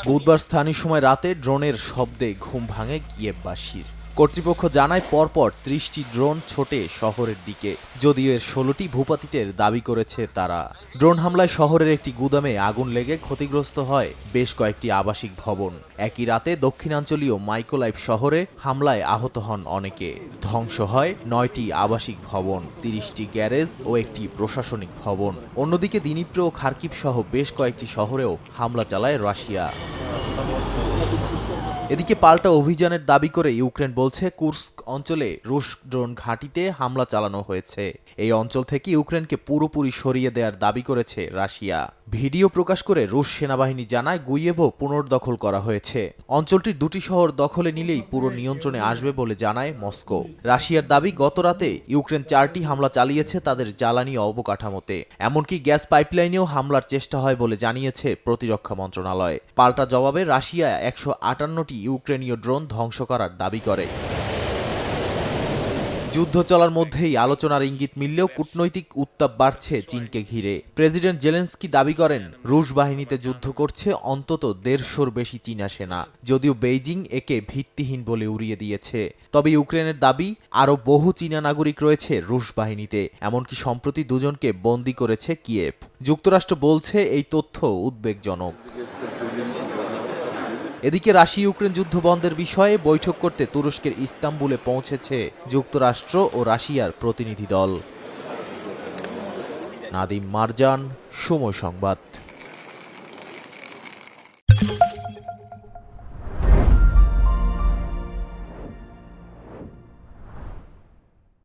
বুধবার স্থানীয় সময় রাতে ড্রোনের শব্দে ঘুম ভাঙে কিয়েভবাসীর। কর্তৃপক্ষ জানায় পরপর ৩০টি ড্রোন ছোটে শহরের দিকে, যদিও এর ১৬টি ভূপাতিতের দাবি করেছে তারা। ড্রোন হামলায় শহরের একটি গুদামে আগুন লেগে ক্ষতিগ্রস্ত হয় বেশ কয়েকটি আবাসিক ভবন। একই রাতে দক্ষিণাঞ্চলীয় মাইকোলাইভ শহরে হামলায় আহত হন অনেকে। ধ্বংস হয় ৯টি আবাসিক ভবন, ৩০টি গ্যারেজ ও একটি প্রশাসনিক ভবন। অন্যদিকে দিনিপ্র ও খার্কিভ সহ বেশ কয়েকটি শহরেও হামলা চালায় রাশিয়া। এদিকে পাল্টা অভিযানের দাবি করে ইউক্রেন বলছে কুর্স্ক অঞ্চলে রুশ ড্রোন ঘাঁটিতে হামলা চালানো হয়েছে। এই অঞ্চল থেকে ইউক্রেনকে পুরোপুরি সরিয়ে দেওয়ার দাবি করেছে রাশিয়া। ভিডিও প্রকাশ করে রুশ সেনাবাহিনী জানায় গুইয়েভো পুনর্দখল করা হয়েছে। অঞ্চলটির ২টি শহর দখলে নিলেই পুরো নিয়ন্ত্রণে আসবে বলে জানায় মস্কো। রাশিয়ার দাবি গতরাতে ইউক্রেন ৪টি হামলা চালিয়েছে তাদের জ্বালানি অবকাঠামোতে। এমনকি গ্যাস পাইপলাইনেও হামলার চেষ্টা হয় বলে জানিয়েছে প্রতিরক্ষা মন্ত্রণালয়। পাল্টা জবাবে রাশিয়া ১৫৮টি ইউক্রেনীয় ড্রোন ধ্বংস করার দাবি করে। যুদ্ধ চলার মধ্যেই আলোচনার ইঙ্গিত মিললেও কূটনৈতিক উত্তাপ বাড়ছে চীনকে ঘিরে। প্রেসিডেন্ট জেলেনস্কি দাবি করেন রুশ বাহিনীতে যুদ্ধ করছে অন্তত ১৫০'র বেশি চীনা সেনা, যদিও বেইজিং একে ভিত্তিহীন বলে উড়িয়ে দিয়েছে। তবে ইউক্রেনের দাবি আরও বহু চীনা নাগরিক রয়েছে রুশ বাহিনীতে, এমনকি সম্প্রতি দুজনকে বন্দী করেছে কিয়েভ। যুক্তরাষ্ট্র বলছে এই তথ্য উদ্বেগজনক। এদিকে রাশিয়া ইউক্রেন যুদ্ধ বন্ধের বিষয়ে বৈঠক করতে তুরস্কের ইস্তাম্বুলে পৌঁছেছে যুক্তরাষ্ট্র ও রাশিয়ার প্রতিনিধি দল। নাদিম মারজান, সময় সংবাদ।